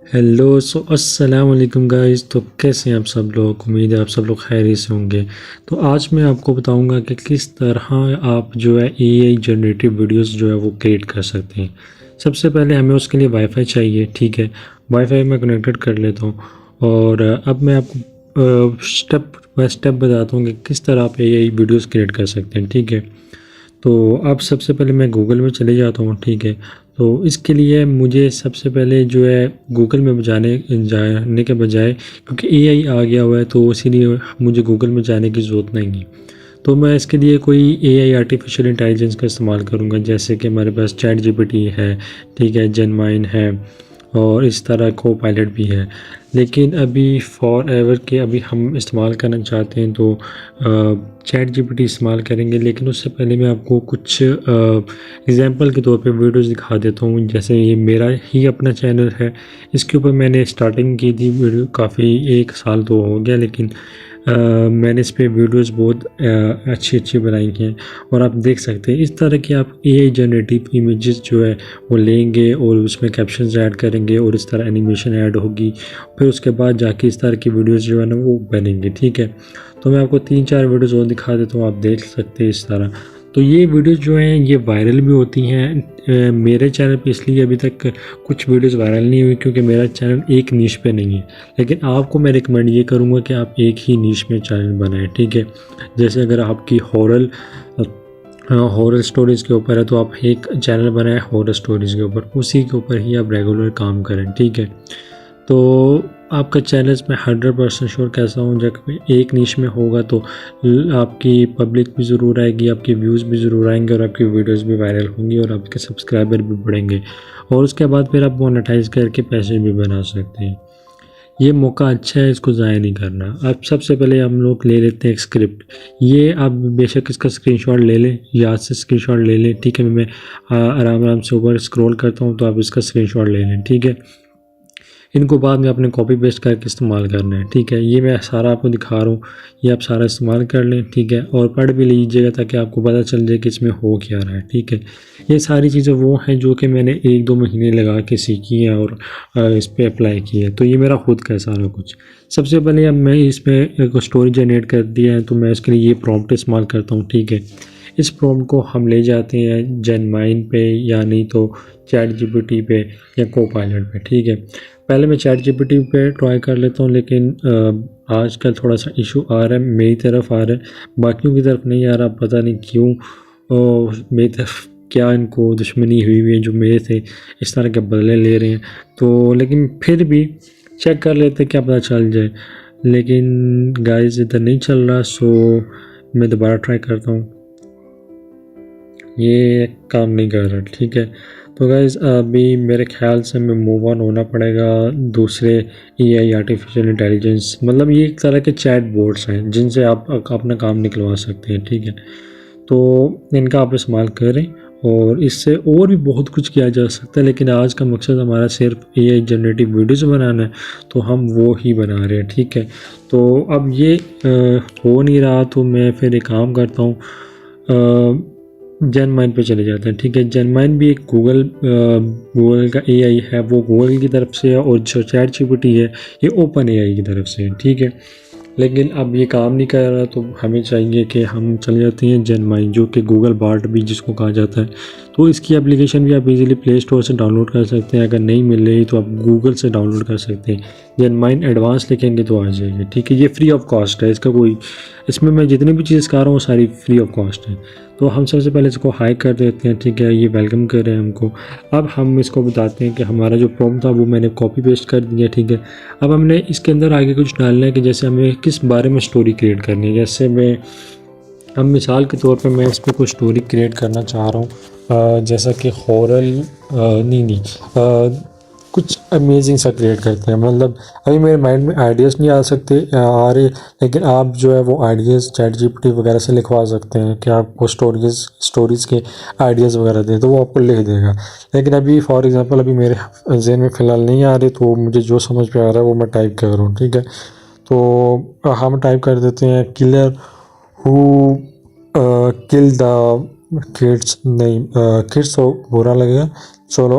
Hello अस्सलाम वालेकुम guys. तो कैसे हैं आप सब लोग? उम्मीद है आप सब लोग खैरियत से होंगे। तो आज मैं आपको बताऊंगा कि किस तरह आप जो है एआई जनरेटिव वीडियोस जो है वो क्रिएट कर सकते हैं। सबसे पहले हमें उसके लिए वाईफाई चाहिए, ठीक है। वाईफाई मैं कनेक्टेड कर लेता हूँ और अब मैं आपको स्टेप बाय स्टेप बताता हूँ कि किस तरह आप एआई वीडियोस क्रिएट कर सकते हैं, ठीक है। तो अब सबसे पहले मैं गूगल में चले जाता हूँ, ठीक है। तो इसके लिए मुझे सबसे पहले जो है गूगल में जाने के बजाय, क्योंकि एआई आ गया हुआ है तो इसीलिए मुझे गूगल में जाने की ज़रूरत नहीं है। तो मैं इसके लिए कोई एआई आर्टिफिशियल इंटेलिजेंस का इस्तेमाल करूँगा, जैसे कि हमारे पास चैट जीपीटी है, ठीक है, जेनमाइन है और इस तरह को पायलट भी है। लेकिन अभी फॉर एवर के अभी हम इस्तेमाल करना चाहते हैं तो चैट जीपीटी इस्तेमाल करेंगे। लेकिन उससे पहले मैं आपको कुछ एग्जांपल के तौर पे वीडियोस दिखा देता हूँ। जैसे ये मेरा ही अपना चैनल है, इसके ऊपर मैंने स्टार्टिंग की थी वीडियो, काफ़ी 1 साल तो हो गया, लेकिन मैंने इस पे वीडियोस बहुत अच्छी अच्छी बनाई हैं। और आप देख सकते हैं इस तरह की आप एआई जनरेटिव इमेजेस जो है वो लेंगे और उसमें कैप्शंस ऐड करेंगे और इस तरह एनिमेशन ऐड होगी। फिर उसके बाद जाके इस तरह की वीडियोस जो है ना वो बनेंगी, ठीक है। तो मैं आपको 3-4 वीडियोस और दिखा देता हूँ, आप देख सकते हैं इस तरह। तो ये वीडियोस जो हैं ये वायरल भी होती हैं। मेरे चैनल पे इसलिए अभी तक कुछ वीडियोस वायरल नहीं हुई क्योंकि मेरा चैनल एक नीश पे नहीं है। लेकिन आपको मैं रिकमेंड ये करूँगा कि आप एक ही नीश में चैनल बनाएं, ठीक है। जैसे अगर आपकी हॉरर स्टोरीज़ के ऊपर है तो आप एक चैनल बनाएं हॉरर स्टोरीज़ के ऊपर, उसी के ऊपर ही आप रेगुलर काम करें, ठीक है। तो आपका चैनल मैं 100% श्योर कैसा हूँ, जब एक नीश में होगा तो आपकी पब्लिक भी ज़रूर आएगी, आपके व्यूज़ भी ज़रूर आएंगे और आपकी वीडियोस भी वायरल होंगी और आपके सब्सक्राइबर भी बढ़ेंगे। और उसके बाद फिर आप मोनेटाइज करके पैसे भी बना सकते हैं। ये मौका अच्छा है, इसको ज़ाया नहीं करना। अब सबसे पहले हम लोग ले लेते हैं एक स्क्रिप्ट। ये आप बेशक इसका स्क्रीनशॉट ले लें, याद से स्क्रीनशॉट ले लें, ठीक है। मैं आराम आराम से ऊपर स्क्रॉल करता हूँ तो आप इसका स्क्रीनशॉट ले लें, ठीक है। इनको बाद में आपने कॉपी पेस्ट करके इस्तेमाल करना है, ठीक है। ये मैं सारा आपको दिखा रहा हूँ, ये आप सारा इस्तेमाल कर लें, ठीक है। और पढ़ भी लीजिएगा ताकि आपको पता चल जाए कि इसमें हो क्या रहा है, ठीक है। ये सारी चीज़ें वो हैं जो कि मैंने 1-2 महीने लगा के सीखी हैं और इस पर अप्लाई की है। तो ये मेरा खुद का है सारा कुछ। सबसे पहले अब मैं इसमें एक स्टोरी जनरेट कर दिया है तो मैं इसके लिए ये प्रॉम्प्ट इस्तेमाल करता हूँ, ठीक है। इस प्रॉम्प्ट को हम ले जाते हैं जेनमाइन पे या नहीं तो चैट जीपीटी पे या कोपायलट पे, ठीक है। पहले मैं चैट जीपीटी पे ट्राई कर लेता हूँ, लेकिन आजकल थोड़ा सा इशू आ रहा है, मेरी तरफ आ रहा है, बाकियों की तरफ नहीं आ रहा। पता नहीं क्यों मेरी तरफ क्या इनको दुश्मनी हुई है जो मेरे से इस तरह के बदले ले रहे हैं। तो लेकिन फिर भी चेक कर लेते क्या पता चल जाए। लेकिन गाइस इधर नहीं चल रहा, सो मैं दोबारा ट्राई करता हूँ। ये काम नहीं कर रहा, ठीक है। तो गाइज़ अभी मेरे ख्याल से मैं मूव ऑन होना पड़ेगा दूसरे एआई आर्टिफिशियल इंटेलिजेंस, मतलब ये एक तरह के चैट बोर्ड्स हैं जिनसे आप अपना काम निकलवा सकते हैं, ठीक है। तो इनका आप इस्तेमाल करें और इससे और भी बहुत कुछ किया जा सकता है, लेकिन आज का मकसद हमारा सिर्फ एआई जनरेटिव वीडियोज़ बनाना है तो हम वो ही बना रहे हैं, ठीक है। तो अब ये हो नहीं रहा तो मैं फिर एक काम करता हूँ, जेनमाइन पे चले जाते हैं, ठीक है। जेनमाइन भी एक गूगल का एआई है, वो गूगल की तरफ से है और जो चैट जीपीटी है ये ओपन एआई की तरफ से है, ठीक है। लेकिन अब ये काम नहीं कर रहा तो हमें चाहिए कि हम चले जाते हैं जेनमाइन, जो कि गूगल बार्ड भी जिसको कहा जाता है। तो इसकी एप्लीकेशन भी आप इजीली प्ले स्टोर से डाउनलोड कर सकते हैं, अगर नहीं मिल रही तो आप गूगल से डाउनलोड कर सकते हैं। जेनमाइन एडवांस लिखेंगे तो आ जाएगी, ठीक है। ये फ्री ऑफ कॉस्ट है, इसका कोई, इसमें मैं जितनी भी चीज़ कर रहा हूँ सारी फ्री ऑफ कॉस्ट है। तो हम सबसे पहले इसको हाई कर देते हैं, ठीक है। ये वेलकम कर रहे हैं हमको। अब हम इसको बताते हैं कि हमारा जो प्रॉम्प्ट था वो मैंने कॉपी पेस्ट कर दिया, ठीक है। अब हमने इसके अंदर आगे कुछ डालना है कि जैसे हमें किस बारे में स्टोरी क्रिएट करनी है। जैसे हम मिसाल के तौर पे मैं इस पर कुछ स्टोरी क्रिएट करना चाह रहा हूँ, जैसा कि हॉरर कुछ अमेजिंग सा क्रिएट करते हैं। मतलब अभी मेरे माइंड में आइडियाज़ नहीं आ रहे, लेकिन आप जो है वो आइडियाज़ चैट जीपीटी वगैरह से लिखवा सकते हैं कि आपको स्टोरीज़ के आइडियाज़ वगैरह दें तो वो आपको लिख देगा। लेकिन अभी फॉर एग्जांपल अभी मेरे जहन में फ़िलहाल नहीं आ रही, तो मुझे जो समझ में आ रहा है वो मैं टाइप कर रहा हूँ, ठीक है। तो हम टाइप कर देते हैं killer who kill the kids, नहीं किड्स तो बुरा लगेगा, चलो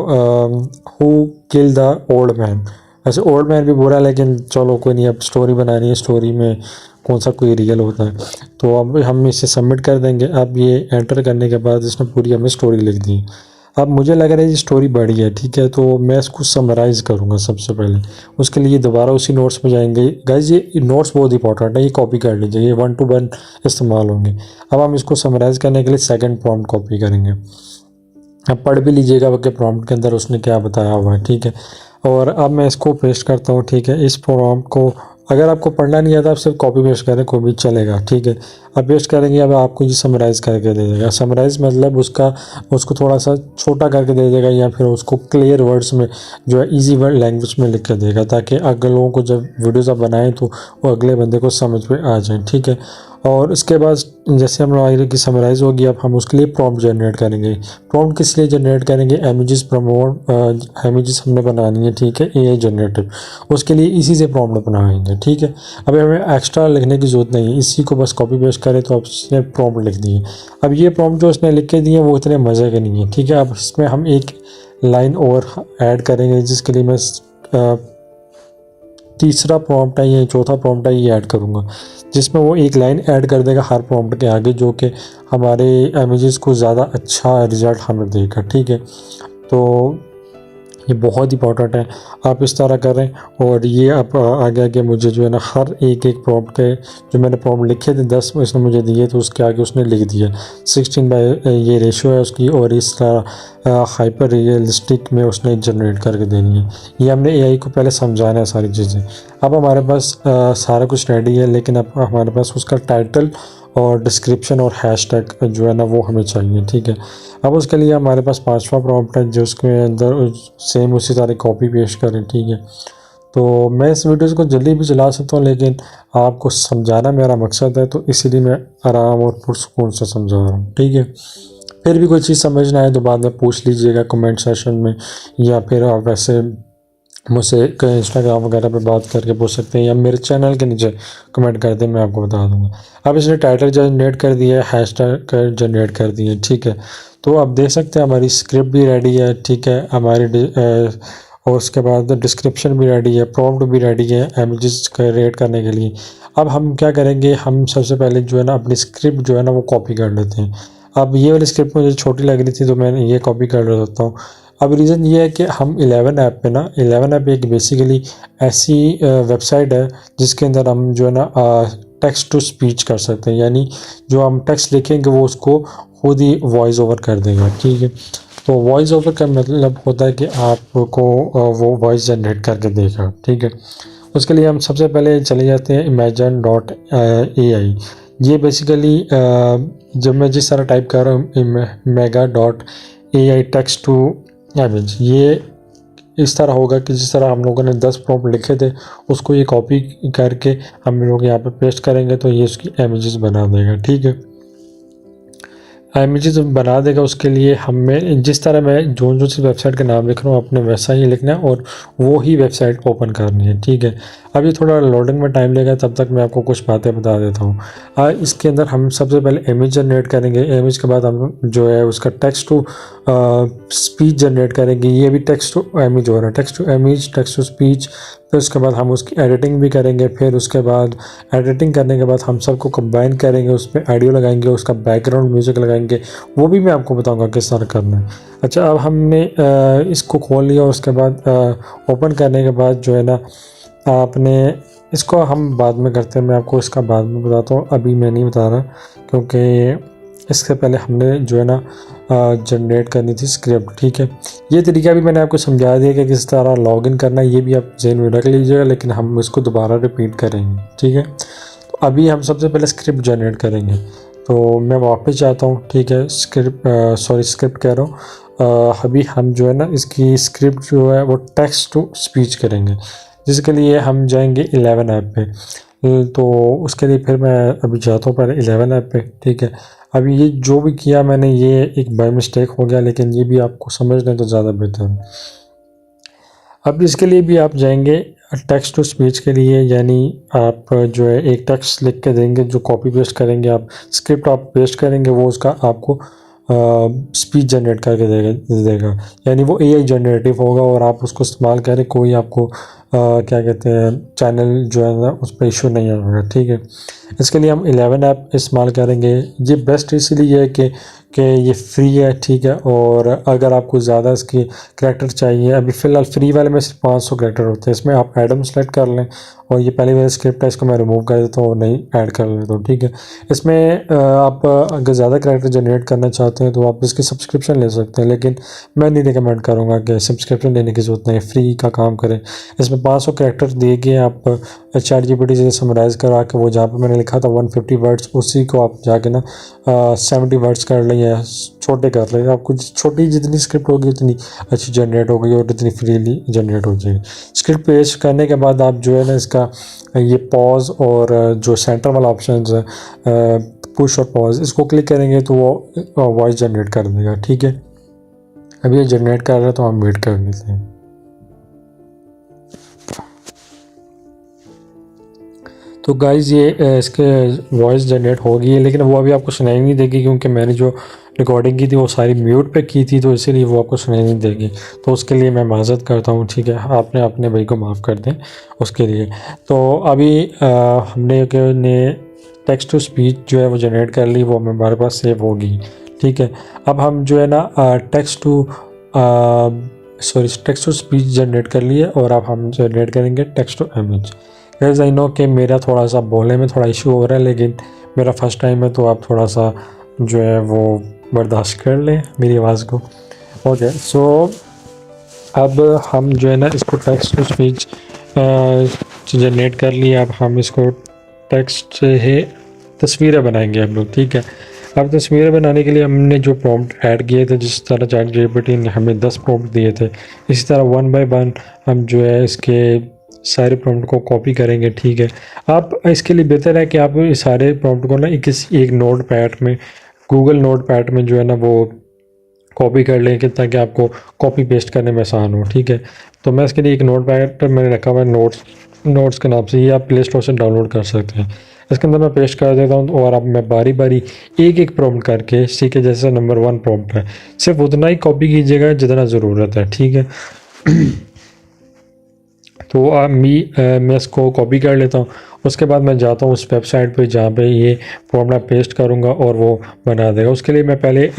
who kill the old man, वैसे ओल्ड मैन भी बुरा, लेकिन चलो कोई नहीं, अब स्टोरी बनानी है, स्टोरी में कौन सा कोई रियल होता है। तो अब हम इसे सबमिट कर देंगे। अब ये एंटर करने के बाद इसने पूरी हमें स्टोरी लिख दी। अब मुझे लग रहा है ये स्टोरी बड़ी है, ठीक है, तो मैं इसको समराइज़ करूँगा सबसे पहले। उसके लिए दोबारा उसी नोट्स में जाएंगे। गाइज ये नोट्स बहुत इंपॉर्टेंट है, ये कॉपी कर लीजिए, ये 1 to 1 इस्तेमाल होंगे। अब हम इसको समराइज़ करने के लिए सेकंड प्रॉम्प्ट कॉपी करेंगे। अब पढ़ भी लीजिएगा कि प्रॉम्प्ट के अंदर उसने क्या बताया हुआ है, ठीक है। और अब मैं इसको पेस्ट करता हूँ, ठीक है। इस प्रॉम्प्ट को अगर आपको पढ़ना नहीं आता, आप सिर्फ कॉपी पेस्ट करें, कोई भी चलेगा, ठीक है। अब पेस्ट करेंगे, अब आपको ये समराइज़ करके दे देगा। समराइज़ मतलब उसको थोड़ा सा छोटा करके दे देगा, या फिर उसको क्लियर वर्ड्स में जो है ईजी वर्ड लैंग्वेज में लिख कर देगा, ताकि अगले लोगों को जब वीडियोज़ आप बनाएं तो वो अगले बंदे को समझ में आ जाए, ठीक है। और इसके बाद जैसे हम आगे की समराइज़ होगी, अब हम उसके लिए प्रॉम्प्ट जनरेट करेंगे। प्रॉम्प्ट किस लिए जनरेट करेंगे? इमेजेस इमेजेस हमने बनानी है, ठीक है, एआई जनरेटिव। उसके लिए इसी से प्रॉम्प्ट बनाएंगे, ठीक है। अब हमें एक्स्ट्रा लिखने की ज़रूरत नहीं है, इसी को बस कॉपी पेस्ट करें तो अब इसने प्रॉम्प्ट लिख दिए। अब ये प्रॉम्प्ट जो इसने लिख के दिए वो इतने मज़े के नहीं है, ठीक है। अब इसमें हम एक लाइन और ऐड करेंगे, जिसके लिए मैं तीसरा प्रॉम्प्ट है या चौथा प्रॉम्प्ट है ये ऐड करूँगा, जिसमें वो एक लाइन ऐड कर देगा हर प्रॉम्प्ट के आगे, जो कि हमारे इमेजेस को ज़्यादा अच्छा रिज़ल्ट हमें देगा, ठीक है। तो ये बहुत इंपॉर्टेंट है, आप इस तरह करें। और ये अब आगे आगे मुझे जो है ना हर एक प्रॉम्प्ट के जो मैंने प्रॉम्प्ट लिखे थे 10 इसने मुझे दिए, तो उसके आगे उसने लिख दिया 16 ये रेशियो है उसकी, और इस तरह हाइपर रियलिस्टिक में उसने जनरेट करके देनी है। ये हमने एआई को पहले समझाना है सारी चीज़ें। अब हमारे पास सारा कुछ रेडी है, लेकिन अब हमारे पास उसका टाइटल और डिस्क्रिप्शन और हैशटैग जो है ना वो हमें चाहिए, ठीक है। अब उसके लिए हमारे पास 5वां प्रॉम्प्ट है, जो उसके अंदर सेम उसी तरह कॉपी पेस्ट करें, ठीक है। तो मैं इस वीडियोज़ को जल्दी भी चला सकता हूँ, लेकिन आपको समझाना मेरा मकसद है, तो इसीलिए मैं आराम और पुरसुकून से समझा रहा हूँ, ठीक है। फिर भी कोई चीज़ समझ ना आए तो बाद में पूछ लीजिएगा कमेंट सेशन में, या फिर आप वैसे मुझसे इंस्टाग्राम वगैरह पे बात करके पूछ सकते हैं, या मेरे चैनल के नीचे कमेंट कर दें, मैं आपको बता दूंगा। अब इसने टाइटल जनरेट कर दिया है, हैशटैग जनरेट कर दिए, ठीक है। तो आप देख सकते हैं हमारी स्क्रिप्ट भी रेडी है, ठीक है, और उसके बाद डिस्क्रिप्शन भी रेडी है, प्रॉम्प्ट भी रेडी है इमेजेस क्रिएट करने के लिए। अब हम क्या करेंगे, हम सबसे पहले जो है ना अपनी स्क्रिप्ट जो है ना वो कॉपी कर लेते हैं। अब ये वाली स्क्रिप्ट मुझे छोटी लग रही थी, तो मैं ये कॉपी कर लेता हूँ। अब रीज़न ये है कि हम 11 ऐप पे ना 11 ऐप एक बेसिकली ऐसी वेबसाइट है जिसके अंदर हम जो है ना टेक्स्ट टू स्पीच कर सकते हैं, यानी जो हम टेक्स्ट लिखेंगे वो उसको खुद ही वॉइस ओवर कर देगा, ठीक है। तो वॉइस ओवर का मतलब होता है कि आपको वो वॉइस जनरेट करके देगा, ठीक है। उसके लिए हम सबसे पहले चले जाते हैं imagen.ai। ये बेसिकली जब मैं जिस तरह टाइप कर रहा हूँ imagen.ai टेक्स्ट टू इमेज, ये इस तरह होगा कि जिस तरह हम लोगों ने 10 प्रॉम्प्ट लिखे थे उसको ये कॉपी करके हम लोग यहाँ पे पेस्ट करेंगे, तो ये उसकी इमेजेस बना देगा, ठीक है। इमेजेस बना देगा। उसके लिए हमें जिस तरह मैं जो सी वेबसाइट का नाम लिख रहा हूँ अपने वैसा ही लिखना है और वो ही वेबसाइट ओपन करनी है, ठीक है। अब ये थोड़ा लोडिंग में टाइम लेगा, तब तक मैं आपको कुछ बातें बता देता हूँ। इसके अंदर हम सबसे पहले इमेज जनरेट करेंगे। इमेज के बाद हम जो है उसका टेक्स्ट टू स्पीच जनरेट करेंगे। ये भी टेक्स्ट टू इमेज हो रहा है, text to image, text to speech. फिर उसके बाद हम उसकी एडिटिंग भी करेंगे। फिर उसके बाद एडिटिंग करने के बाद हम सबको कंबाइन करेंगे, उस पर ऑडियो लगाएंगे, उसका बैकग्राउंड म्यूज़िक लगाएंगे, वो भी मैं आपको बताऊंगा किस तरह करना है। अच्छा, अब हमने इसको खोल लिया। उसके बाद ओपन करने के बाद जो है ना आपने इसको हम बाद में करते हैं, मैं आपको इसका बाद में बताता हूँ, अभी मैं नहीं बता रहा, क्योंकि इससे पहले हमने जो है ना जनरेट करनी थी स्क्रिप्ट, ठीक है। ये तरीका भी मैंने आपको समझा दिया कि किस तरह लॉगिन करना है, ये भी आप ज़हन में रख लीजिएगा, लेकिन हम इसको दोबारा रिपीट करेंगे, ठीक है। तो अभी हम सबसे पहले स्क्रिप्ट जनरेट करेंगे, तो मैं वापस जाता हूँ, ठीक है। स्क्रिप्ट कह रहा हूँ। अभी हम जो है ना इसकी स्क्रिप्ट जो है वो टेक्स्ट टू स्पीच करेंगे, जिसके लिए हम जाएंगे 11 ऐप पे। तो उसके लिए फिर मैं अभी जाता हूँ पहले 11 ऐप पे, ठीक है। अभी ये जो भी किया मैंने ये एक बाय मिस्टेक हो गया, लेकिन ये भी आपको समझ लें तो ज़्यादा बेहतर है। अब इसके लिए भी आप जाएंगे टेक्स्ट टू स्पीच के लिए, यानी आप जो है एक टेक्स्ट लिख के देंगे जो कॉपी पेस्ट करेंगे, आप स्क्रिप्ट आप पेस्ट करेंगे, वो उसका आपको स्पीच जनरेट करके देगा यानी वो एआई जनरेटिव होगा और आप उसको इस्तेमाल करें, कोई आपको क्या कहते हैं चैनल जो है ना उस पर इशू नहीं आएगा, ठीक है। इसके लिए हम 11 ऐप इस्तेमाल करेंगे। ये बेस्ट इसलिए है कि ये फ्री है, ठीक है। और अगर आपको ज़्यादा इसकी करैक्टर चाहिए, अभी फ़िलहाल फ्री वाले में सिर्फ 500 करैक्टर होते हैं, इसमें आप एडम सेलेक्ट कर लें और ये पहले मेरा स्क्रिप्ट है, इसको मैं रिमूव कर देता हूँ और नहीं ऐड कर लेता हूँ, ठीक है। इसमें आप अगर ज़्यादा करैक्टर जनरेट करना चाहते हैं तो आप इसकी सब्सक्रिप्शन ले सकते हैं, लेकिन मैं नहीं रिकमेंड करूँगा कि सब्सक्रिप्शन लेने की ज़रूरत नहीं, फ्री का काम करें। इसमें 500 करैक्टर दिए गए, आप ChatGPT से समराइज़ करा के वो जहाँ पर मैंने लिखा था 150 वर्ड्स, उसी को आप जाके ना 70 वर्ड्स कर लें या छोटे कर लें। आपको छोटी जितनी स्क्रिप्ट होगी उतनी अच्छी जनरेट होगी और उतनी फ्रीली जनरेट हो जाएगी। स्क्रिप्ट पेश करने के बाद आप जो है ना इसका ये पॉज और जो सेंटर वाला ऑप्शन है पुश और पॉज, इसको क्लिक करेंगे तो वो वॉइस जनरेट कर देगा, ठीक है। अभी ये जनरेट कर रहा है तो हम वेट कर लेते हैं। तो गाइज़ ये इसके वॉइस जनरेट हो गई है, लेकिन वो अभी आपको सुनाई नहीं देगी क्योंकि मैंने जो रिकॉर्डिंग की थी वो सारी म्यूट पे की थी, तो इसीलिए वो आपको सुनाई नहीं देगी। तो उसके लिए मैं माज़रत करता हूँ, ठीक है। आपने अपने भाई को माफ़ कर दें उसके लिए। तो अभी हमने टेक्स्ट टू स्पीच जो है वो जनरेट कर ली, वो हमारे पास सेव होगी, ठीक है। अब हम जो है ना टेक्स्ट टू स्पीच जनरेट कर लिए और अब हम जनरेट करेंगे text to image. Guys I know कि मेरा थोड़ा सा बोलने में थोड़ा इशू हो रहा है, लेकिन मेरा फर्स्ट टाइम है तो आप थोड़ा सा जो है वो बर्दाश्त कर लें मेरी आवाज़ को। ओके, सो अब हम जो है ना इसको टेक्स्ट टू स्पीच जनरेट कर लिए। अब हम इसको टेक्स्ट से ही तस्वीरें बनाएंगे हम लोग, ठीक है। अब तस्वीरें बनाने के लिए हमने जो प्रॉम्प्ट ऐड किए थे, जिस तरह ChatGPT ने हमें 10 प्रॉम्प्ट दिए थे, इसी तरह 1 बाय 1 हम जो है इसके सारे प्रॉम्प्ट को कॉपी करेंगे, ठीक है। आप इसके लिए बेहतर है कि आप इस सारे प्रॉम्प्ट को ना एक नोट पैड में, गूगल नोट पैड में जो है ना वो कॉपी कर लें, कि ताकि आपको कॉपी पेस्ट करने में आसान हो, ठीक है। तो मैं इसके लिए एक नोट पैड मैंने रखा हुआ है नोट्स के नाम से, ये आप प्ले स्टोर से डाउनलोड कर सकते हैं। इसके अंदर मैं पेस्ट कर देता हूँ और अब मैं बारी बारी एक प्रॉम्प्ट करके, ठीक है, जैसे नंबर 1 प्रॉम्प्ट है, सिर्फ उतना ही कॉपी कीजिएगा जितना ज़रूरत है, ठीक है। तो मैं इसको कॉपी कर लेता हूँ। उसके बाद मैं जाता हूँ उस वेबसाइट पे जहाँ पे ये प्रॉम्प्ट मैं पेस्ट करूँगा और वो बना देगा। उसके लिए मैं पहले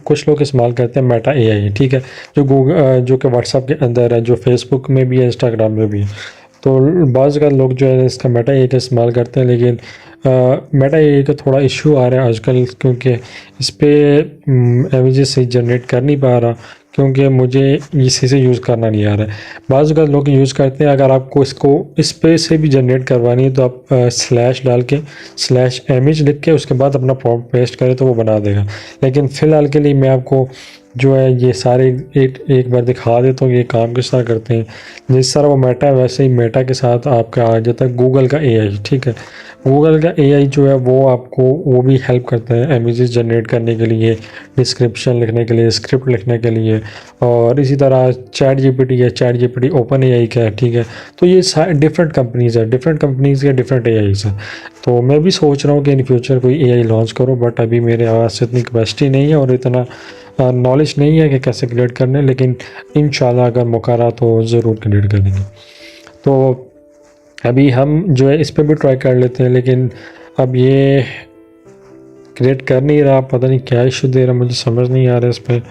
कुछ लोग इस्तेमाल करते हैं मेटा AI, ठीक है, जो कि व्हाट्सएप के अंदर है, जो फेसबुक में भी है, इंस्टाग्राम में भी है। तो बाज़ का लोग जो है इसका मेटा AI का इस्तेमाल करते हैं, लेकिन मेटा AI का थोड़ा इशू आ रहा है आजकल, क्योंकि इस पर इमेजेस से जनरेट कर नहीं पा रहा, क्योंकि मुझे इसी से यूज़ करना नहीं आ रहा है। बाज़ लोग यूज़ करते हैं। अगर आपको इसको इस पे से भी जनरेट करवानी है तो आप स्लैश डाल के /image लिख के उसके बाद अपना प्रॉम्प्ट पेस्ट करें तो वो बना देगा। लेकिन फ़िलहाल के लिए मैं आपको जो है ये सारे एक बार दिखा देता हूँ ये काम किस तरह करते हैं। जिस तरह वो मेटा है वैसे ही मेटा के साथ आपका आ जाता है गूगल का AI, ठीक है। गूगल का AI जो है वो भी हेल्प करता है इमेजेस जनरेट करने के लिए, डिस्क्रिप्शन लिखने के लिए, स्क्रिप्ट लिखने के लिए। और इसी तरह ChatGPT ओपन AI का है, ठीक है। तो ये डिफरेंट कंपनीज़ है, डिफरेंट कंपनीज़ के डिफरेंट AIs हैं। तो मैं भी सोच रहा हूँ कि इन फ्यूचर कोई AI लॉन्च करूँ, बट अभी मेरे पास इतनी कैपेसिटी नहीं है और इतना नॉलेज नहीं है कि कैसे क्रिएट करने, लेकिन इंशाल्लाह अगर मौका रहा तो ज़रूर क्रिएट करेंगे। तो अभी हम जो है इस पर भी ट्राई कर लेते हैं, लेकिन अब ये क्रिएट कर नहीं रहा, पता नहीं क्या इशू दे रहा, मुझे समझ नहीं आ रहा इस पर।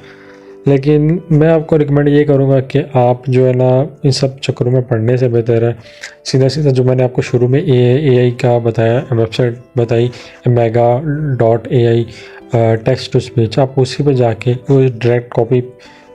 लेकिन मैं आपको रिकमेंड ये करूँगा कि आप जो है ना इन सब चक्करों में पढ़ने से बेहतर है सीधा सीधा जो मैंने आपको शुरू में AI का बताया, वेबसाइट बताई mega.ai टेक्स्ट टू स्पीच, आप उसी पे जाके वो डायरेक्ट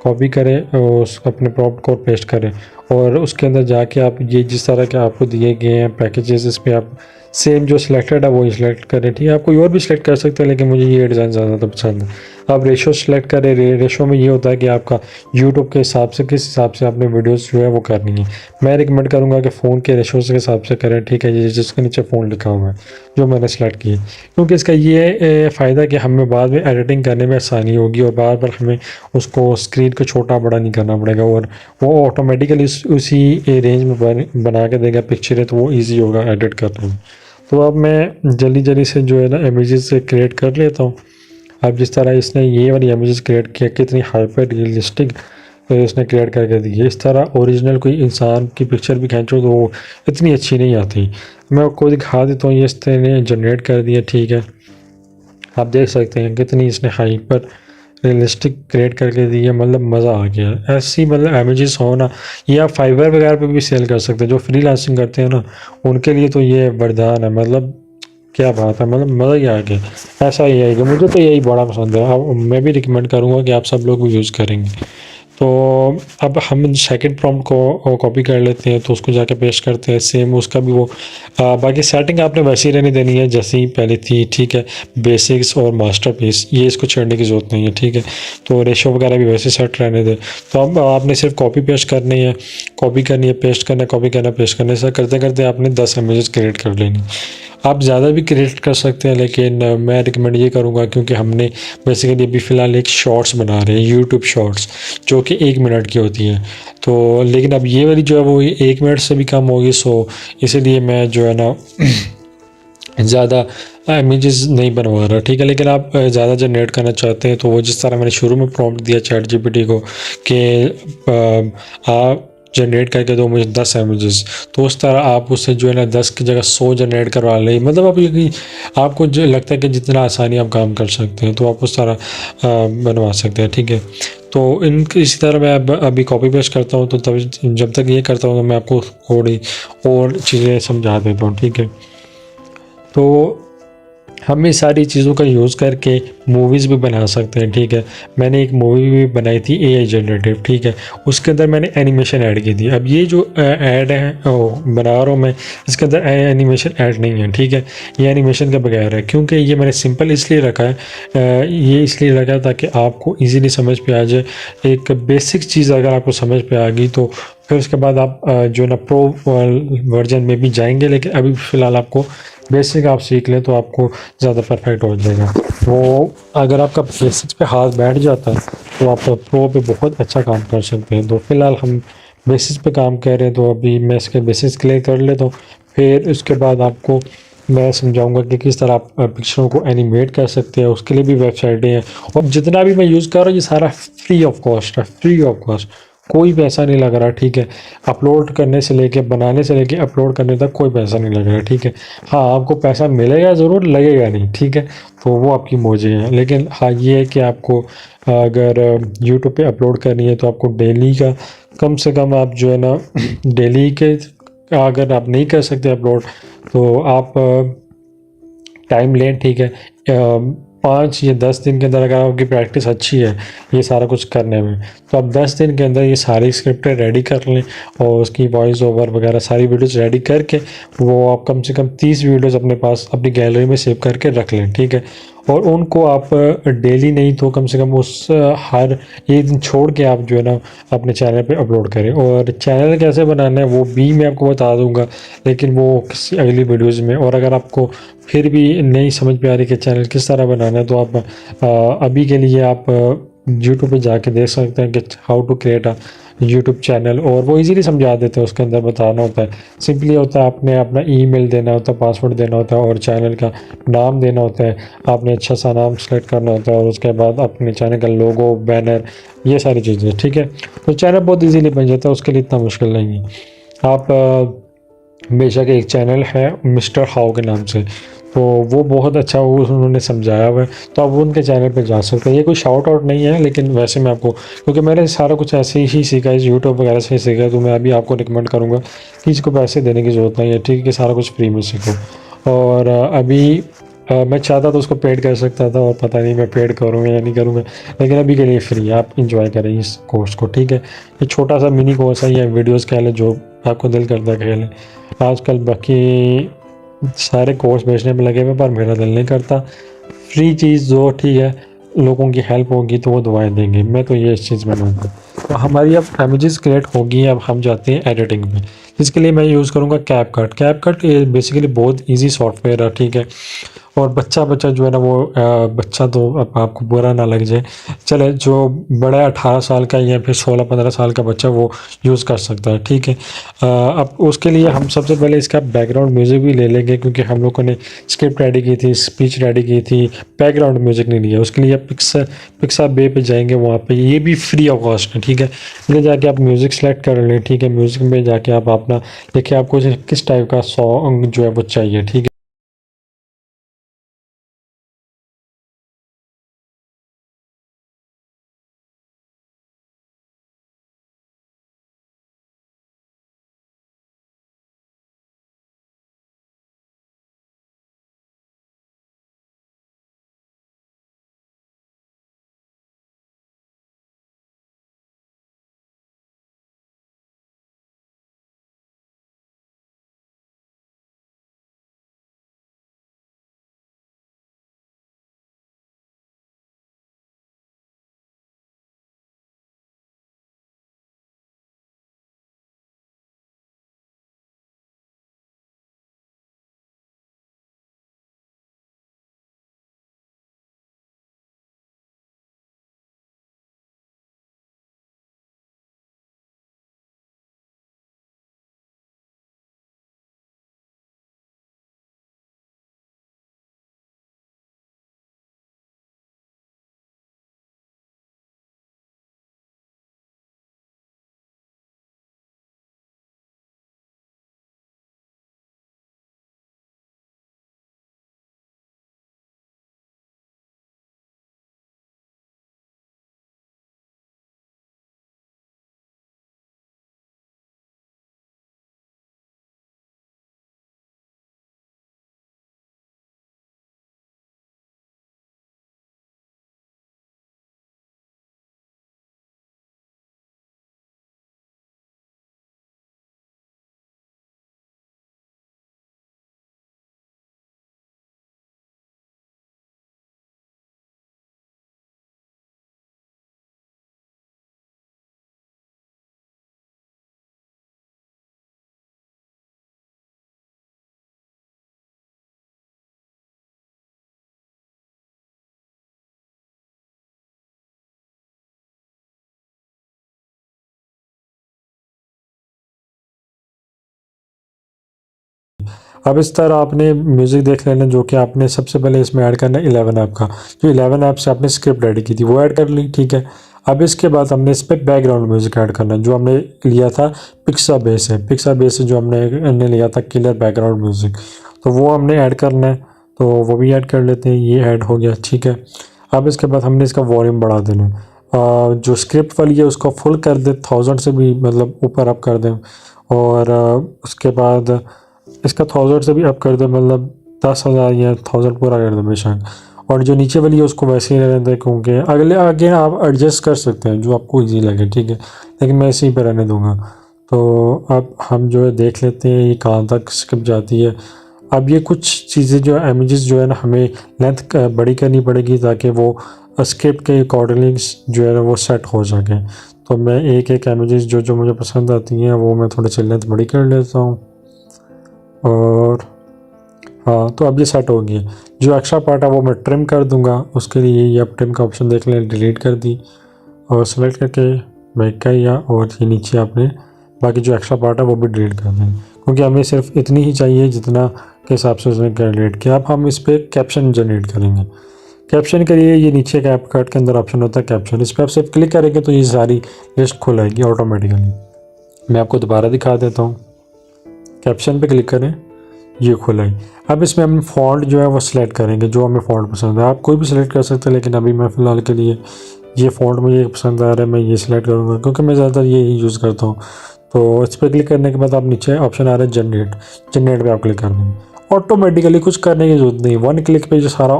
कॉपी करें और उस अपने प्रॉम्प्ट को पेस्ट करें और उसके अंदर जाके आप ये जिस तरह के आपको दिए गए हैं पैकेजेस, इस पर आप सेम जो सिलेक्टेड है वो ही सिलेक्ट करें, ठीक है। आप कोई और भी सिलेक्ट कर सकते हैं, लेकिन मुझे ये डिज़ाइन ज़्यादा पसंद है। आप रेशो सिलेक्ट करें। रेशो में ये होता है कि आपका यूट्यूब के हिसाब से किस हिसाब से आपने वीडियोस जो है वो करनी है। मैं रिकमेंड करूँगा कि फ़ोन के रेशो के हिसाब से करें, ठीक है, जिसके नीचे फ़ोन लिखा हुआ है जो मैंने सेलेक्ट किया, क्योंकि इसका ये फ़ायदा कि हमें बाद में एडिटिंग करने में आसानी होगी और बार बार हमें उसको स्क्रीन को छोटा बड़ा नहीं करना पड़ेगा और वो ऑटोमेटिकली उसी रेंज में बना के देगा पिक्चरें, तो वो ईजी होगा एडिट करने में। तो अब मैं जल्दी से जो है ना इमेजेस से क्रिएट कर लेता हूँ अब जिस तरह इसने ये वाली इमेजेस क्रिएट किया, कितनी हाइपर रियलिस्टिक इसने क्रिएट करके दी है। इस तरह ओरिजिनल कोई इंसान की पिक्चर भी खींचो तो वो इतनी अच्छी नहीं आती। मैं आपको दिखा देता हूँ, ये इसने जनरेट कर दिया, ठीक है। आप देख सकते हैं कितनी इसने हाइपर रियलिस्टिक क्रिएट करके दी है, मतलब मज़ा आ गया। ऐसी मतलब इमेजेस हो ना, ये आप फाइवर वगैरह पे भी सेल कर सकते हैं। जो फ्रीलांसिंग करते हैं ना, उनके लिए तो ये वरदान है, मतलब क्या बात है, मतलब मज़ा ही आ गया। ऐसा ही है कि मुझे तो यही बड़ा पसंद है। अब मैं भी रिकमेंड करूँगा कि आप सब लोग भी यूज़ करेंगे। तो अब हम सेकंड प्रॉम्प्ट को कॉपी कर लेते हैं, तो उसको जाके पेस्ट करते हैं, सेम उसका भी वो बाकी सेटिंग आपने वैसी रहने देनी है जैसी ही पहले थी, ठीक है। बेसिक्स और मास्टरपीस ये इसको छेड़ने की ज़रूरत नहीं है, ठीक है। तो रेशो वगैरह भी वैसे सेट रहने दें। तो अब आपने सिर्फ कॉपी पेस्ट करनी है, कॉपी करनी है, पेस्ट करना है, कॉपी करना, पेस्ट करना है। ऐसा करते करते आपने 10 इमेजेस क्रिएट कर लेनी। आप ज़्यादा भी क्रिएट कर सकते हैं, लेकिन मैं रिकमेंड ये करूँगा क्योंकि हमने बेसिकली अभी फ़िलहाल एक शॉर्ट्स बना रहे हैं, यूट्यूब शॉर्ट्स, जो कि 1 मिनट की होती है। तो लेकिन अब ये वाली जो है वो 1 मिनट से भी कम होगी, सो इसीलिए मैं जो है ना ज़्यादा इमेजेस नहीं बनवा रहा, ठीक है। लेकिन आप ज़्यादा जनरेट करना चाहते हैं तो वो जिस तरह मैंने शुरू में प्रॉम्प्ट दिया चैट जीपीटी को कि आप जनरेट करके दो मुझे 10 इमेजेस, तो उस तरह आप उससे जो है ना 10 की जगह 100 जनरेट करवा लें। मतलब आप ये आपको जो लगता है कि जितना आसानी आप काम कर सकते हैं तो आप उस तरह बनवा सकते हैं, ठीक है। तो इसी तरह मैं अब अभी कॉपी पेस्ट करता हूँ, तो तभी जब तक ये करता हूँ तो मैं आपको थोड़ी और चीज़ें समझा देता हूँ, ठीक है। तो हम इस सारी चीज़ों का यूज़ करके मूवीज़ भी बना सकते हैं, ठीक है। मैंने एक मूवी भी बनाई थी एआई जनरेटिव, ठीक है। उसके अंदर मैंने एनिमेशन ऐड की थी। अब ये जो ऐड है बना रहा हूँ मैं, इसके अंदर एनिमेशन ऐड नहीं है, ठीक है। ये एनिमेशन के बगैर है, क्योंकि ये मैंने सिंपल इसलिए रखा है, ये इसलिए रखा है ताकि आपको ईज़िली समझ पे आ जाए। एक बेसिक चीज़ अगर आपको समझ पे आ गई तो फिर उसके बाद आप जो ना प्रो वर्जन में भी जाएंगे, लेकिन अभी फ़िलहाल आपको बेसिक आप सीख लें तो आपको ज़्यादा परफेक्ट हो जाएगा। वो अगर आपका बेसिक्स पे हाथ बैठ जाता है तो आप प्रो पे बहुत अच्छा काम कर सकते हैं। तो फ़िलहाल हम बेसिक्स पे काम कर रहे हैं, तो अभी मैं इसके बेसिक्स क्लियर कर लेता हूँ। फिर उसके बाद आपको मैं समझाऊंगा कि किस तरह आप पिक्चरों को एनिमेट कर सकते हैं। उसके लिए भी वेबसाइटें हैं, और जितना भी मैं यूज़ कर रहा हूँ ये सारा फ्री ऑफ कॉस्ट है, फ्री ऑफ कॉस्ट, कोई पैसा नहीं लग रहा, ठीक है। अपलोड करने से लेके, बनाने से लेके अपलोड करने तक कोई पैसा नहीं लग रहा, ठीक है। हाँ, आपको पैसा मिलेगा ज़रूर, लगेगा नहीं, ठीक है। तो वो आपकी मौजी है। लेकिन हाँ, ये है कि आपको अगर यूट्यूब पे अपलोड करनी है तो आपको डेली का कम से कम आप जो है ना डेली के, अगर आप नहीं कर सकते अपलोड तो आप टाइम लें, ठीक है। 5 या 10 दिन के अंदर अगर आपकी प्रैक्टिस अच्छी है ये सारा कुछ करने में, तो आप 10 दिन के अंदर ये सारी स्क्रिप्टें रेडी कर लें और उसकी वॉइस ओवर वगैरह सारी वीडियोस रेडी करके वो आप कम से कम 30 वीडियोस अपने पास अपनी गैलरी में सेव करके रख लें, ठीक है। और उनको आप डेली नहीं तो कम से कम उस हर एक दिन छोड़ के आप जो है ना अपने चैनल पे अपलोड करें। और चैनल कैसे बनाना है वो भी मैं आपको बता दूंगा, लेकिन वो किसी अगली वीडियोज़ में। और अगर आपको फिर भी नहीं समझ में आ रही कि चैनल किस तरह बनाना है तो आप अभी के लिए आप यूट्यूब पे जाके देख सकते हैं कि how to create a YouTube channel, और वो इजीली समझा देते हैं। उसके अंदर बताना होता है, सिंपली होता है आपने अपना ईमेल देना होता है, पासवर्ड देना होता है और चैनल का नाम देना होता है। आपने अच्छा सा नाम सेलेक्ट करना होता है और उसके बाद अपने चैनल का लोगो, बैनर, ये सारी चीज़ें, ठीक है। तो चैनल बहुत ईजीली बन जाता है, उसके लिए इतना मुश्किल नहीं है। आप बेशक एक चैनल है मिस्टर हाउ के नाम से, तो वो बहुत अच्छा वो उन्होंने समझाया हुआ है, तो आप उनके चैनल पे जा सकते हैं। ये कोई शाउट आउट नहीं है, लेकिन वैसे मैं आपको, क्योंकि मैंने सारा कुछ ऐसे ही सीखा है, यूट्यूब वगैरह से ही सीखा है, तो मैं अभी आपको रिकमेंड करूँगा कि इसको पैसे देने की ज़रूरत नहीं है, ठीक है, कि सारा कुछ फ्री में सीखो। और अभी मैं चाहता तो उसको पेड कर सकता था, और पता नहीं मैं पेड करूँगा या नहीं करूँगा, लेकिन अभी के लिए फ्री है, आप इंजॉय करें इस कोर्स को, ठीक है। ये छोटा सा मिनी कोर्स है, या वीडियोज़ कह लें, जो आपको दिल करता है कह लें। आजकल बाकी सारे कोर्स बेचने में लगे हुए, पर मेरा दिल नहीं करता। फ्री चीज़ जो, ठीक है, लोगों की हेल्प होगी तो वो दुआएं देंगे, मैं तो ये इस चीज़ में मानता हूँ। तो हमारी अब इमेजेस क्रिएट होगी, अब हम जाते हैं एडिटिंग में। इसके लिए मैं यूज़ करूँगा कैपकट। कैपकट बेसिकली बहुत ईजी सॉफ्टवेयर है, ठीक है। और बच्चा बच्चा जो है ना वो बच्चा तो अब आपको बुरा ना लग जाए, चले जो बड़ा 18 साल का या फिर 16-15 साल का बच्चा वो यूज़ कर सकता है, ठीक है। अब उसके लिए हम सबसे पहले इसका बैकग्राउंड म्यूज़िक भी ले लेंगे, क्योंकि हम लोगों ने स्क्रिप्ट रेडी की थी, स्पीच रेडी की थी, बैकग्राउंड म्यूज़िक नहीं लिया। उसके लिए पिक्सा बे पे जाएंगे, वहाँ पे ये भी फ्री ऑफ कॉस्ट है, ठीक है। फिर जाके आप म्यूज़िक सेलेक्ट कर लें, ठीक है। म्यूज़िक में जाके आप अपना देखिए आपको किस टाइप का सॉन्ग जो है वो चाहिए, ठीक है। अब इस तरह आपने म्यूज़िक देख लेना, जो कि आपने सबसे पहले इसमें ऐड करना है 11 ऐप का। जो 11 ऐप से आपने स्क्रिप्ट रेडी की थी वो ऐड कर ली, ठीक है। अब इसके बाद हमने इस पर बैकग्राउंड म्यूज़िक ऐड करना है, जो हमने लिया था पिक्सा बेस से। पिक्सा बेस से जो हमने लिया था किलर बैकग्राउंड म्यूज़िक, तो वो हमने ऐड करना है। तो वो भी ऐड कर लेते हैं, ये ऐड हो गया, ठीक है। अब इसके बाद हमने इसका वॉल्यूम बढ़ा देना है। जो स्क्रिप्ट वाली है उसको फुल कर दे, 1000 से भी मतलब ऊपर अप कर दें। और उसके बाद इसका 1000 से भी अप कर दे, मतलब 10,000 या 1000 पूरा कर दे बेशक। और जो नीचे वाली है उसको वैसे ही रहने दें, क्योंकि अगले आगे आप एडजस्ट कर सकते हैं जो आपको इजी लगे, ठीक है। लेकिन मैं इसी पे रहने दूंगा। तो अब हम जो है देख लेते हैं ये कहाँ तक स्किप जाती है। अब ये कुछ चीज़ें जो इमेजेस जो है ना हमें लेंथ बड़ी करनी पड़ेगी, ताकि वो स्क्रिप्ट के अकॉर्डिंग जो है ना वो सेट हो सके। तो मैं एक एक इमेजेस जो जो मुझे पसंद आती हैं वो मैं थोड़ी सी लेंथ बड़ी कर लेता हूँ। और हाँ, तो अब ये सेट हो गया। जो एक्स्ट्रा पार्ट है वो मैं ट्रिम कर दूंगा। उसके लिए ये आप ट्रिम का ऑप्शन देख लें, डिलीट कर दी और सेलेक्ट करके बैक किया, और ये नीचे आपने बाकी जो एक्स्ट्रा पार्ट है वो भी डिलीट कर दें, क्योंकि हमें सिर्फ इतनी ही चाहिए जितना के हिसाब से उसने कैलकुलेट किया। अब हम इस पर कैप्शन जनरेट करेंगे। कैप्शन के लिए ये नीचे कैप कट के अंदर ऑप्शन होता है कैप्शन, इस पर आप सिर्फ क्लिक करेंगे तो ये सारी लिस्ट खुलेगी ऑटोमेटिकली। मैं आपको दोबारा दिखा देता हूँ। कैप्शन पे क्लिक करें, ये खुला है। अब इसमें हम फ़ॉन्ट जो है वो सिलेक्ट करेंगे, जो हमें फ़ॉन्ट पसंद है। आप कोई भी सिलेक्ट कर सकते हैं, लेकिन अभी मैं फ़िलहाल के लिए ये फ़ॉन्ट मुझे पसंद आ रहा है, मैं ये सिलेक्ट करूँगा, क्योंकि मैं ज़्यादातर ये ही यूज़ करता हूँ। तो इस पर क्लिक करने के बाद आप नीचे ऑप्शन आ रहा है जनरेट, जनरेट पे आप क्लिक कर देंगे। ऑटोमेटिकली कुछ करने की ज़रूरत नहीं, 1 क्लिक पे जो सारा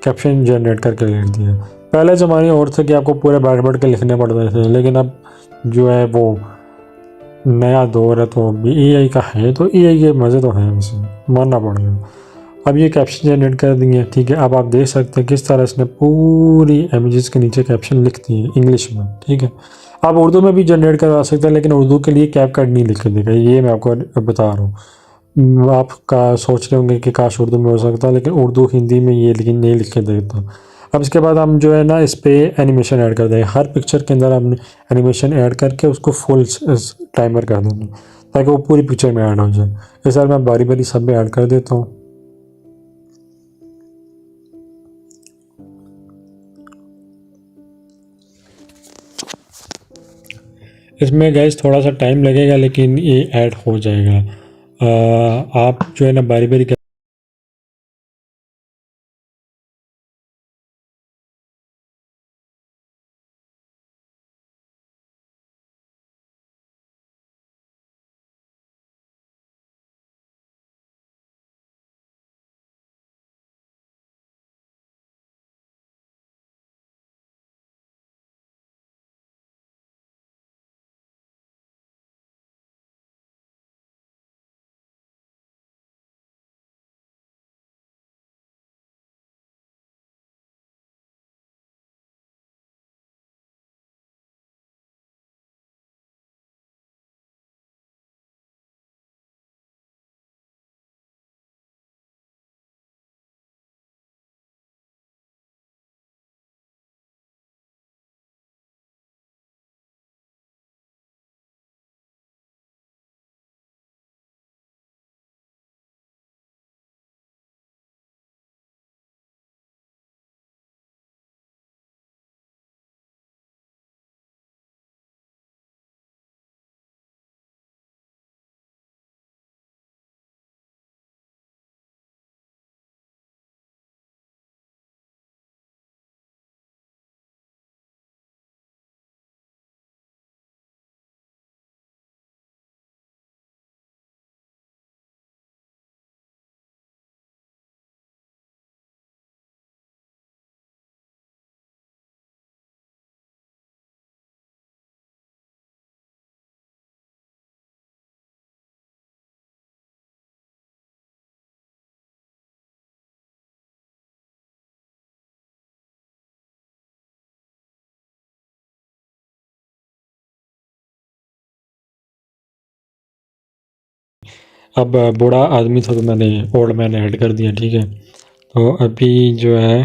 कैप्शन जनरेट करके लिख दिया। पहले ज़माने और थे कि आपको पूरे बैठ के लिखने पड़ते थे, लेकिन अब जो है वो नया दौर है, तो अभी एआई का है, तो एआई के मज़े तो हैं, वैसे मानना पड़ेगा। अब ये कैप्शन जनरेट कर दिए, ठीक है। अब आप देख सकते हैं किस तरह इसने पूरी इमेजेस के नीचे कैप्शन लिख दिए इंग्लिश में, ठीक है। आप उर्दू में भी जनरेट करवा सकते हैं, लेकिन उर्दू के लिए कैप कट नहीं लिख के देगा, ये मैं आपको बता रहा हूँ। आप का सोच रहे होंगे कि काश उर्दू में हो सकता, लेकिन उर्दू हिंदी में ये लेकिन नहीं लिख के देता। अब इसके बाद हम जो है ना इस पे एनिमेशन ऐड कर देंगे। हर पिक्चर के अंदर हमने एनिमेशन ऐड करके उसको फुल टाइमर कर देंगे ताकि वो पूरी पिक्चर में ऐड हो जाए। इस बार मैं बारी बारी सब में ऐड कर देता हूँ। इसमें गैस थोड़ा सा टाइम लगेगा लेकिन ये ऐड हो जाएगा। आप जो है ना बारी बारी अब बूढ़ा आदमी था तो मैंने ओल्ड मैन ऐड कर दिया, ठीक है। तो अभी जो है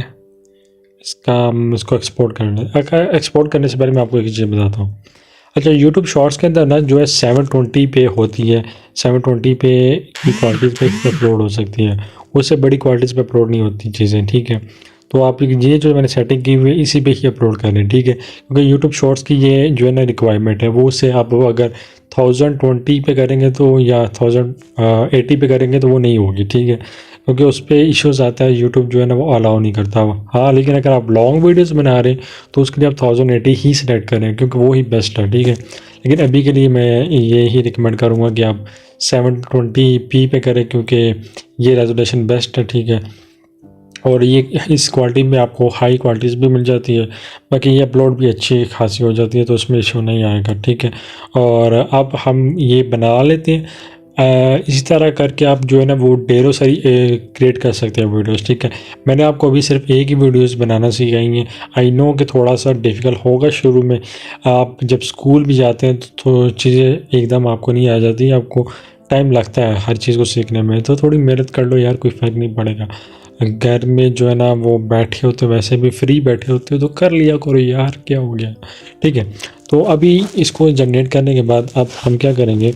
इसको एक्सपोर्ट करना है। एक्सपोर्ट करने से पहले मैं आपको एक चीज़ बताता हूँ। अच्छा, यूट्यूब शॉर्ट्स के अंदर ना जो है 720 पे होती है, 720 पे की क्वालिटीज़ पे अपलोड हो सकती है, उससे बड़ी क्वालिटीज़ पे अपलोड नहीं होती चीज़ें, ठीक है। तो आप ये जो मैंने सेटिंग की हुई है इसी पे ही अपलोड कर लें, ठीक है, क्योंकि यूट्यूब शॉर्ट्स की ये जो है ना रिक्वायरमेंट है, वो उससे आप अगर 1020 पे करेंगे तो या 1080 पे करेंगे तो वो नहीं होगी, ठीक है, क्योंकि उस पर इश्यूज़ आता है, यूट्यूब जो है ना वो अलाउ नहीं करता। हाँ, लेकिन अगर आप लॉन्ग वीडियोस बना रहे हैं तो उसके लिए आप 1080 ही सिलेक्ट करें क्योंकि वो ही बेस्ट है, ठीक है। लेकिन अभी के लिए मैं ये ही रिकमेंड करूँगा कि आप 720p पे करें क्योंकि ये रेजोल्यूशन बेस्ट है, ठीक है। और ये इस क्वालिटी में आपको हाई क्वालिटीज़ भी मिल जाती है, बाकी ये अपलोड भी अच्छी खासी हो जाती है, तो उसमें इशू नहीं आएगा, ठीक है। और अब हम ये बना लेते हैं। इसी तरह करके आप जो है ना वो ढेरों सारी क्रिएट कर सकते हैं वीडियोस, ठीक है। मैंने आपको अभी सिर्फ एक ही वीडियोस बनाना सिखाई हैं। आई नो कि थोड़ा सा डिफ़िकल्ट होगा शुरू में, आप जब स्कूल भी जाते हैं तो चीज़ें एकदम आपको नहीं आ जाती, आपको टाइम लगता है हर चीज़ को सीखने में, तो थोड़ी मेहनत कर लो यार, कोई फ़र्क नहीं पड़ेगा। घर में जो है ना वो बैठे होते, वैसे भी फ्री बैठे होते हो तो कर लिया करो यार, क्या हो गया, ठीक है। तो अभी इसको जनरेट करने के बाद अब हम क्या करेंगे,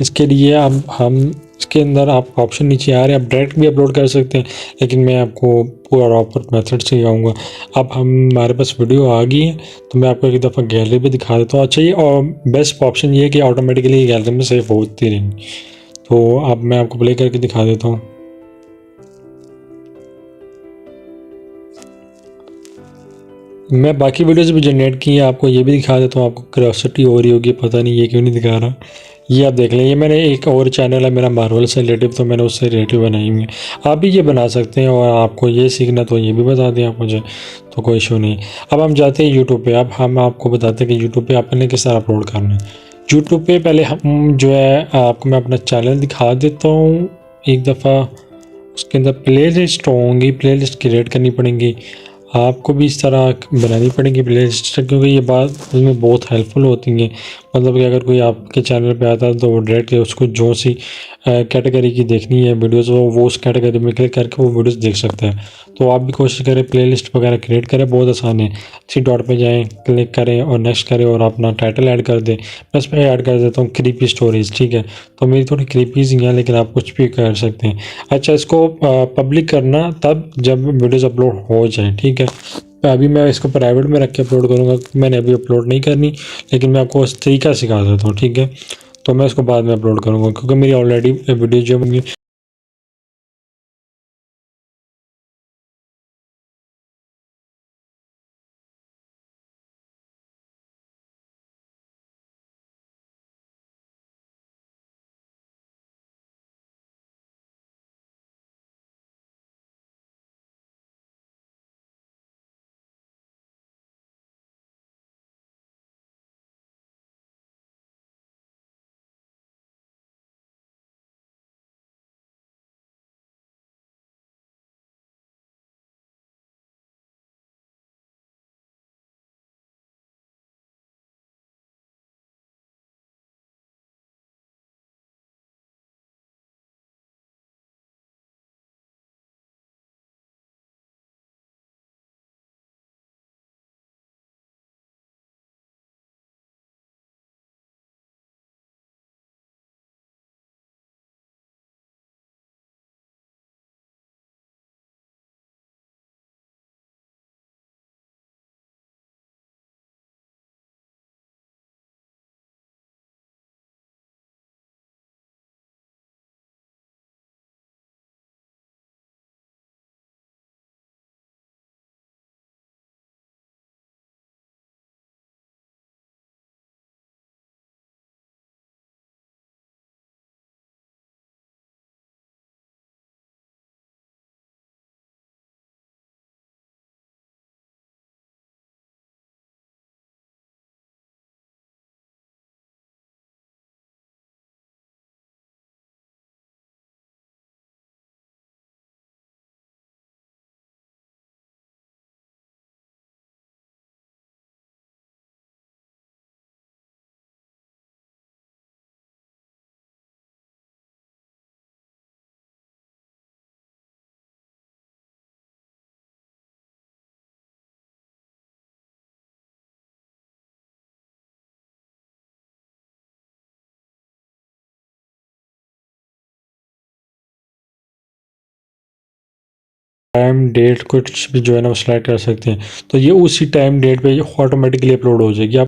इसके लिए अब हम इसके अंदर आप ऑप्शन नीचे आ रहे हैं, आप डायरेक्ट भी अपलोड कर सकते हैं, लेकिन मैं आपको पूरा प्रॉपर मेथड सिखाऊंगा। अब हमारे पास वीडियो आ गई है तो मैं आपको एक दफ़ा गैलरी पे दिखा देता हूँ। अच्छा, ये और बेस्ट ऑप्शन ये है कि ऑटोमेटिकली गैलरी में सेव होती रहेंगी। तो अब मैं आपको प्ले करके दिखा देता हूँ। मैं बाकी वीडियोस भी जनरेट की है, आपको ये भी दिखा देता हूँ। आपको क्यूरियोसिटी हो रही होगी, पता नहीं ये क्यों नहीं दिखा रहा। ये आप देख लें, ये मैंने एक और चैनल है मेरा मार्वल से रिलेटिव, तो मैंने उससे रिलेटिव बनाई हुई है। आप भी ये बना सकते हैं, और आपको ये सीखना तो ये भी बता दें आप मुझे, तो कोई इशू नहीं। अब हम जाते हैं यूट्यूब पे। अब हम आपको बताते हैं कि यूट्यूब पे आपने किस तरह अपलोड करना है। यूट्यूब पे पहले हम जो है आपको मैं अपना चैनल दिखा देता हूँ एक दफ़ा। उसके अंदर प्ले लिस्ट होंगी, प्ले लिस्ट क्रिएट करनी पड़ेंगी, आपको भी इस तरह बनानी पड़ेगी प्ले लिस्ट, क्योंकि ये बात उसमें बहुत हेल्पफुल होती हैं। मतलब कि अगर कोई आपके चैनल पे आता है तो वो डायरेक्टली उसको जो सी कैटेगरी की देखनी है वीडियोस, वो उस कैटेगरी में क्लिक करके वो वीडियोस देख सकता है। तो आप भी कोशिश करें, प्लेलिस्ट वगैरह क्रिएट करें, बहुत आसान है। थ्री डॉट पे जाएं, क्लिक करें और नेक्स्ट करें और अपना टाइटल ऐड कर दें। मैं इसमें ऐड कर देता हूँ क्रीपी स्टोरीज, ठीक है। तो मेरी थोड़ी क्रीपीज ही हैं, लेकिन आप कुछ भी कर सकते हैं। अच्छा, इसको पब्लिक करना तब जब वीडियोस अपलोड हो जाए, ठीक है। अभी मैं इसको प्राइवेट में रख के अपलोड करूँगा, मैंने अभी अपलोड नहीं करनी, लेकिन मैं आपको इस तरीका सिखा देता हूँ, ठीक है। तो मैं इसको बाद में अपलोड करूँगा क्योंकि मेरी ऑलरेडी वीडियो जो होंगी टाइम डेट कुछ भी जो है ना वो सिलेक्ट कर सकते हैं। तो ये उसी टाइम डेट पे ऑटोमेटिकली अपलोड हो जाएगी। आप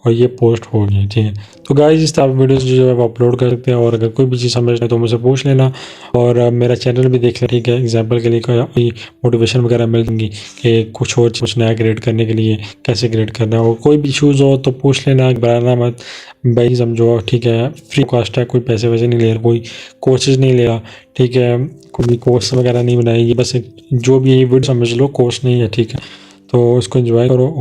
और ये पोस्ट हो गई, ठीक है। तो गाइस इस तरह वीडियोस जो है वो अपलोड कर सकते हैं, और अगर कोई भी चीज़ समझ नहीं तो मुझसे पूछ लेना, और मेरा चैनल भी देख लेना, ठीक है। एग्जांपल के लिए कोई मोटिवेशन वगैरह मिल जाएंगी कि कुछ नया क्रिएट करने के लिए कैसे क्रिएट करना है, और कोई भी इशूज़ हो तो पूछ लेना, घबराना मत भाई, समझो, ठीक है। फ्री कॉस्ट है, कोई पैसे वैसे नहीं ले रहा, कोई कोर्सेज नहीं ले रहा, ठीक है। कोई कोर्स वगैरह नहीं बनाएगी, बस जो भी ये वीडियो समझ लो कोर्स नहीं है, ठीक है। तो इसको एंजॉय करो।